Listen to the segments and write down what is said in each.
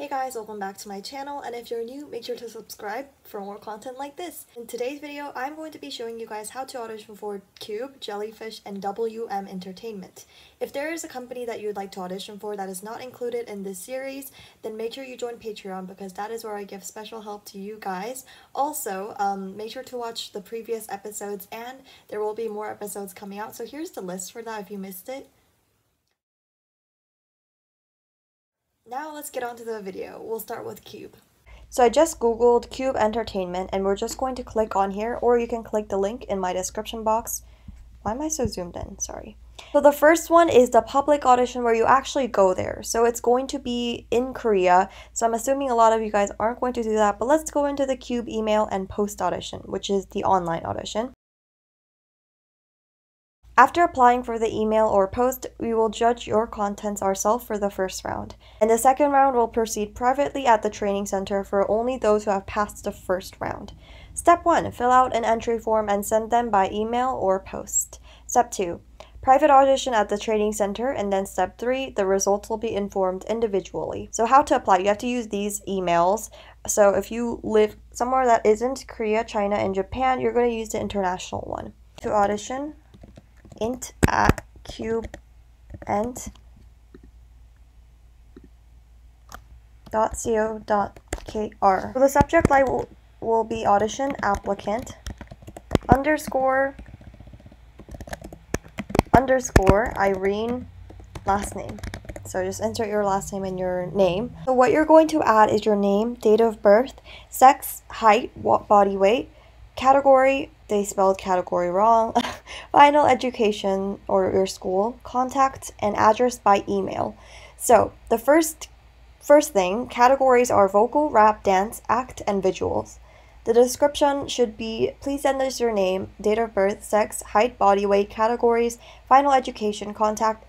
Hey guys, welcome back to my channel, and if you're new, make sure to subscribe for more content like this. In today's video, I'm going to be showing you guys how to audition for Kpop, Jellyfish, and WM Entertainment. If there is a company that you would like to audition for that is not included in this series, then make sure you join Patreon because that is where I give special help to you guys. Also, make sure to watch the previous episodes and there will be more episodes coming out, so here's the list for that if you missed it. Now let's get on to the video. We'll start with Kpop. So I just googled Kpop Entertainment and we're just going to click on here, or you can click the link in my description box. Why am I so zoomed in? Sorry. So the first one is the public audition where you actually go there. So it's going to be in Korea. So I'm assuming a lot of you guys aren't going to do that, but let's go into the Kpop email and post audition, which is the online audition. After applying for the email or post, we will judge your contents ourselves for the first round. And the second round will proceed privately at the training center for only those who have passed the first round. Step 1. Fill out an entry form and send them by email or post. Step 2. Private audition at the training center, and then step 3, the results will be informed individually. So how to apply? You have to use these emails. So if you live somewhere that isn't Korea, China, and Japan, you're going to use the international one. To audition, int@qpent.co.kr. So the subject line will be audition applicant underscore Irene last name. So just insert your last name and your name. So what you're going to add is your name, date of birth, sex, height, body weight, category, they spelled category wrong, final education or your school, contact, and address by email. So the first thing, categories are vocal, rap, dance, act, and visuals. The description should be, please send us your name, date of birth, sex, height, body weight, categories, final education, contact,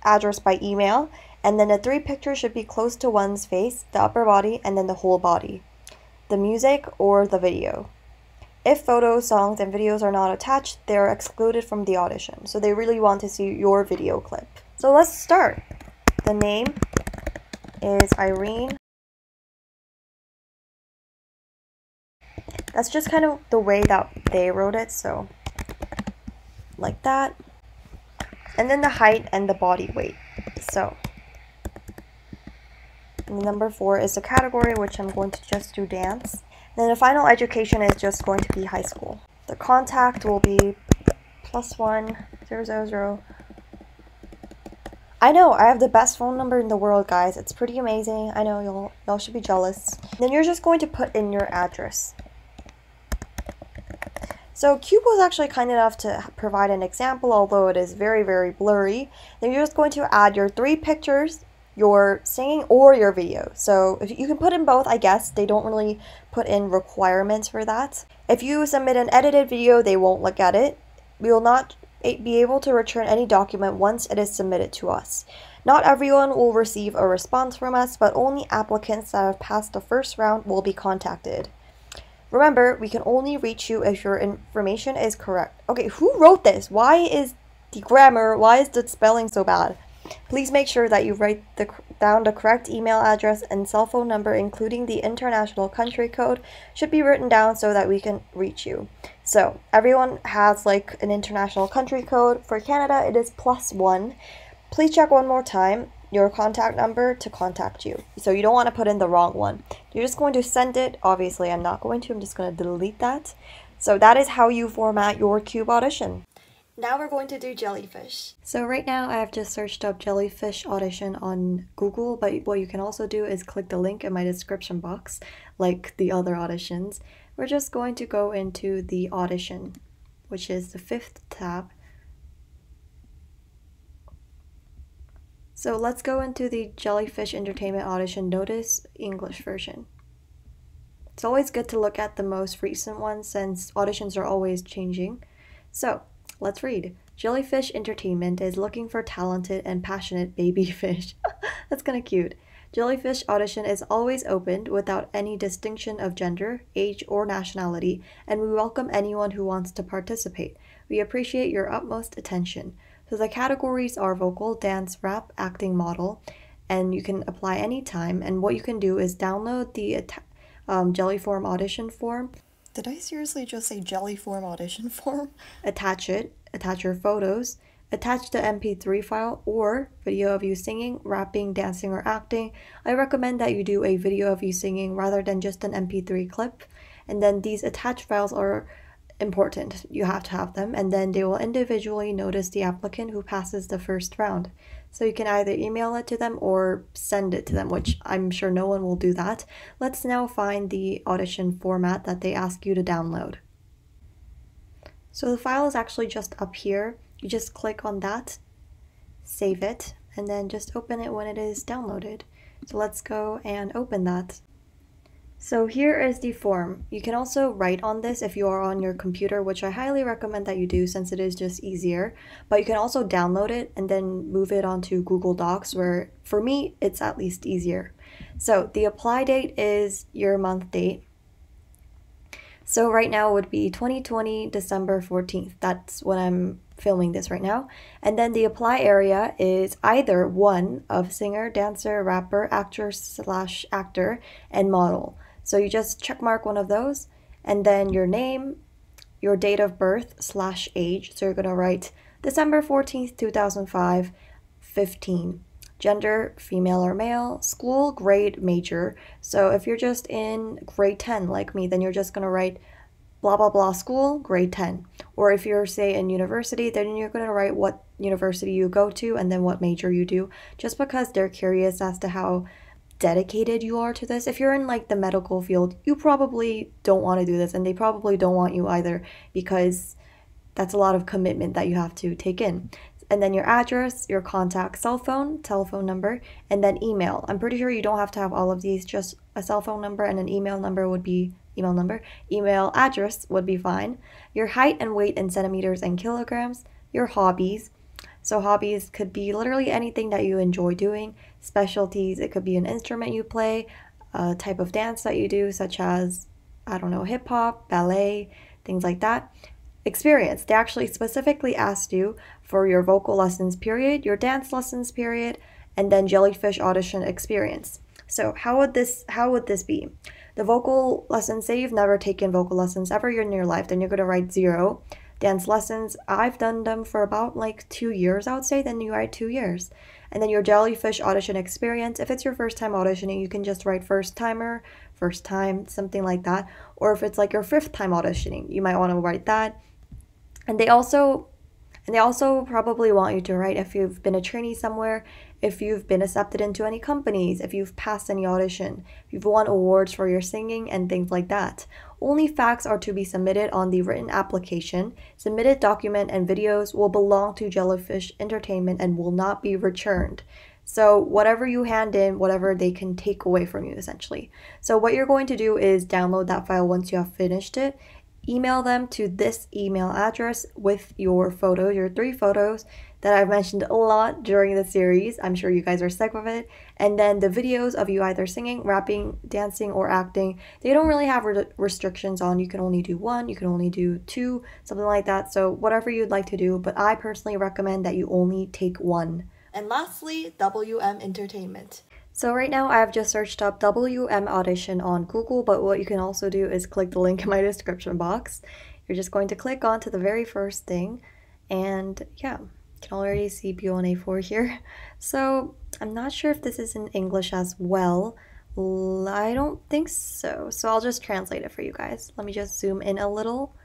address by email, and then the 3 pictures should be close to one's face, the upper body, and then the whole body, the music or the video. If photos, songs, and videos are not attached, they are excluded from the audition. So they really want to see your video clip. So let's start. The name is Irene. That's just kind of the way that they wrote it, so like that. And then the height and the body weight. So number 4 is the category, which I'm going to just do dance. Then the final education is just going to be high school. The contact will be +1-000. I know, I have the best phone number in the world, guys. It's pretty amazing. I know, y'all should be jealous. Then you're just going to put in your address. So Kpop was actually kind enough to provide an example, although it is very, very blurry. Then you're just going to add your 3 pictures, your singing or your video. So if you can put in both, I guess. They don't really put in requirements for that. If you submit an edited video, they won't look at it. We will not be able to return any document once it is submitted to us. Not everyone will receive a response from us, but only applicants that have passed the first round will be contacted. Remember, we can only reach you if your information is correct. Okay, who wrote this? Why is the spelling so bad? Please make sure that you write down the correct email address and cell phone number, including the international country code, should be written down so that we can reach you. So everyone has like an international country code. For Canada, it is +1. Please check one more time your contact number to contact you. So you don't want to put in the wrong one. You're just going to send it. Obviously, I'm not going to. I'm just going to delete that. So that is how you format your Kpop audition. Now we're going to do Jellyfish. So right now I have just searched up Jellyfish audition on Google, but what you can also do is click the link in my description box, like the other auditions. We're just going to go into the audition, which is the 5th tab. So let's go into the Jellyfish Entertainment audition notice English version. It's always good to look at the most recent ones since auditions are always changing. So let's read. Jellyfish Entertainment is looking for talented and passionate baby fish. That's kind of cute. Jellyfish audition is always opened without any distinction of gender, age, or nationality, and we welcome anyone who wants to participate. We appreciate your utmost attention. So the categories are vocal, dance, rap, acting, model, and you can apply anytime. And what you can do is download the Jellyform audition form. Did I seriously just say Jellyform audition form? Attach it, attach your photos, attach the MP3 file or video of you singing, rapping, dancing, or acting. I recommend that you do a video of you singing rather than just an MP3 clip. And then these attached files are important. You have to have them, and then they will individually notice the applicant who passes the first round. So you can either email it to them or send it to them, which I'm sure no one will do that. Let's now find the audition format that they ask you to download. So the file is actually just up here. You just click on that, save it, and then just open it when it is downloaded. So let's go and open that. So here is the form. You can also write on this if you are on your computer, which I highly recommend that you do since it is just easier. But you can also download it and then move it onto Google Docs, where for me, it's at least easier. So the apply date is your month date. So right now it would be 2020, December 14th. That's when I'm filming this right now. And then the apply area is either one of singer, dancer, rapper, actor/actor, and model. So you just check mark one of those, and then your name, your date of birth/age. So you're gonna write December 14th, 2005, 15. Gender, female or male. School, grade, major. So if you're just in grade 10 like me, then you're just gonna write blah blah blah school, grade 10. Or if you're, say, in university, then you're gonna write what university you go to and then what major you do, just because they're curious as to how dedicated you are to this. If you're in like the medical field, you probably don't want to do this, and they probably don't want you either, because that's a lot of commitment that you have to take in. And then your address, your contact cell phone, telephone number, and then email. I'm pretty sure you don't have to have all of these, just a cell phone number and an email number would be email address would be fine. Your height and weight in centimeters and kilograms, your hobbies. So hobbies could be literally anything that you enjoy doing. Specialties, it could be an instrument you play, a type of dance that you do, such as, I don't know, hip hop, ballet, things like that. Experience, they actually specifically asked you for your vocal lessons period, your dance lessons period, and then Jellyfish audition experience. So how would this be? The vocal lessons, say you've never taken vocal lessons ever in your life, then you're gonna write 0. Dance lessons, I've done them for about like 2 years, I would say, then you write 2 years. And then your Jellyfish audition experience, if it's your first time auditioning, you can just write first timer, first time, something like that. Or if it's like your 5th time auditioning, you might want to write that. And they also probably want you to write if you've been a trainee somewhere, if you've been accepted into any companies, if you've passed any audition, if you've won awards for your singing and things like that. Only facts are to be submitted on the written application. Submitted document and videos will belong to Jellyfish Entertainment and will not be returned. So whatever you hand in, whatever they can take away from you, essentially. So what you're going to do is download that file once you have finished it. Email them to this email address with your photos, your 3 photos that I've mentioned a lot during the series. I'm sure you guys are sick of it. And then the videos of you either singing, rapping, dancing, or acting, they don't really have restrictions on. You can only do 1, you can only do 2, something like that. So whatever you'd like to do, but I personally recommend that you only take 1. And lastly, WM Entertainment. So right now I have just searched up WM Audition on Google, but what you can also do is click the link in my description box. You're just going to click onto the very first thing, and yeah, you can already see B1A4 here. So I'm not sure if this is in English as well. I don't think so. So I'll just translate it for you guys. Let me just zoom in a little.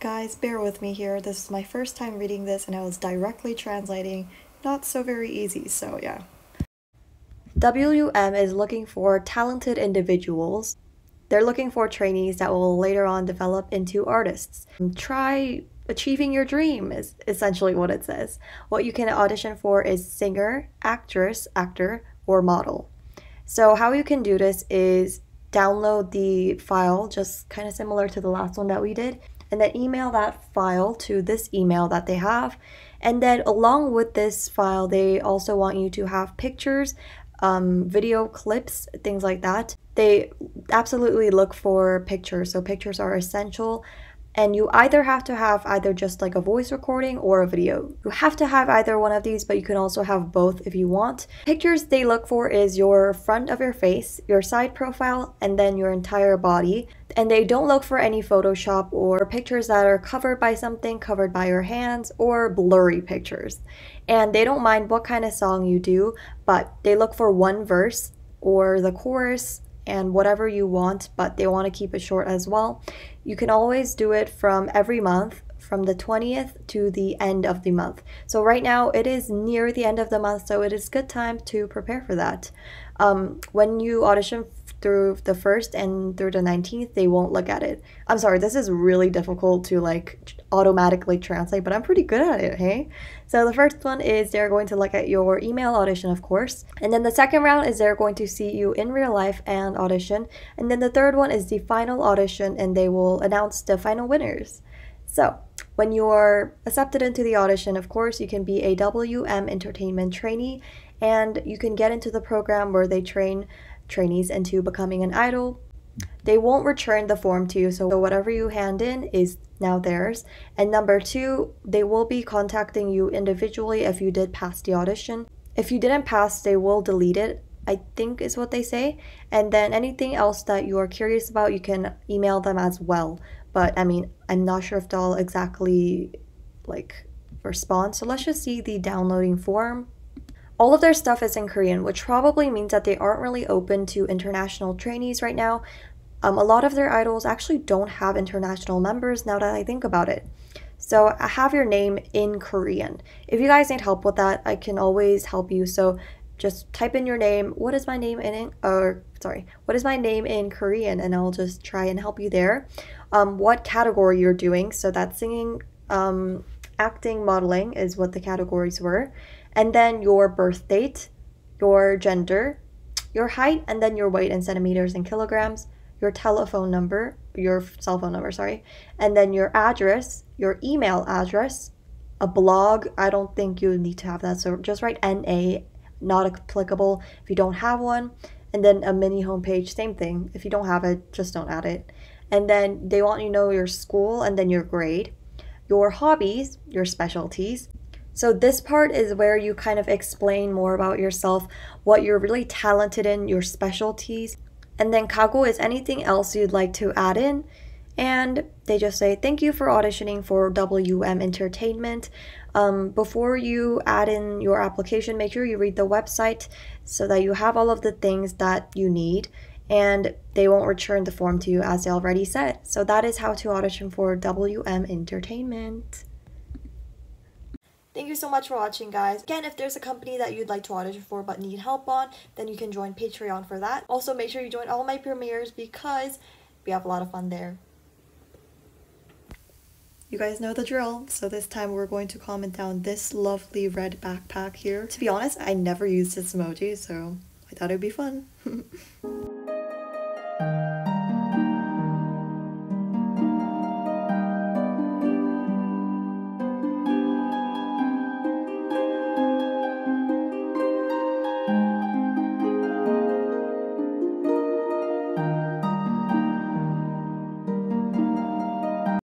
Guys, bear with me here. This is my first time reading this and I was directly translating. Not so very easy, so yeah. WM is looking for talented individuals. They're looking for trainees that will later on develop into artists. Try achieving your dream is essentially what it says. What you can audition for is singer, actress, actor, or model. So how you can do this is download the file, just kind of similar to the last one that we did, and then email that file to this email that they have. And then along with this file, they also want you to have pictures, video clips, things like that. They absolutely look for pictures, so pictures are essential. And you either have to have either just like a voice recording or a video. You have to have either one of these, but you can also have both if you want. Pictures they look for is your front of your face, your side profile, and then your entire body. And they don't look for any Photoshop or pictures that are covered by something, covered by your hands, or blurry pictures. And they don't mind what kind of song you do, but they look for one verse or the chorus and whatever you want, but they want to keep it short as well. You can always do it from every month, from the 20th to the end of the month. So right now it is near the end of the month, so it is good time to prepare for that. When you audition through the 1st and through the 19th, they won't look at it. I'm sorry, this is really difficult to like automatically translate, but I'm pretty good at it, hey? So the first one is they're going to look at your email audition, of course. And then the second round is they're going to see you in real life and audition. And then the third one is the final audition, and they will announce the final winners. So when you're accepted into the audition, of course, you can be a WM Entertainment trainee, and you can get into the program where they train trainees into becoming an idol. They won't return the form to you, so whatever you hand in is now theirs. And number 2, they will be contacting you individually if you did pass the audition. If you didn't pass, they will delete it, I think is what they say. And then anything else that you are curious about, you can email them as well. But I mean, I'm not sure if they'll exactly like respond. So let's just see the downloading form. All of their stuff is in Korean, which probably means that they aren't really open to international trainees right now. A lot of their idols actually don't have international members now that I think about it. So I have your name in Korean. If you guys need help with that, I can always help you. So just type in your name. What is my name what is my name in Korean? And I'll just try and help you there. What category you're doing. So that's singing, acting, modeling is what the categories were. And then your birth date, your gender, your height, and then your weight in centimeters and kilograms, your telephone number, your cell phone number, sorry, and then your address, your email address, a blog. I don't think you need to have that, so just write NA, not applicable if you don't have one. And then a mini homepage, same thing. If you don't have it, just don't add it. And then they want you to know your school and then your grade, your hobbies, your specialties. So this part is where you kind of explain more about yourself, what you're really talented in, your specialties. And then kago is anything else you'd like to add in. And they just say, thank you for auditioning for WM Entertainment. Before you add in your application, make sure you read the website so that you have all of the things that you need. And they won't return the form to you as they already said. So that is how to audition for WM Entertainment. Thank you so much for watching, guys. Again, if there's a company that you'd like to audition for but need help on, then you can join Patreon for that. Also, make sure you join all my premieres because we have a lot of fun there. You guys know the drill. So this time we're going to comment down this lovely red backpack here. To be honest, I never used this emoji, so I thought it'd be fun.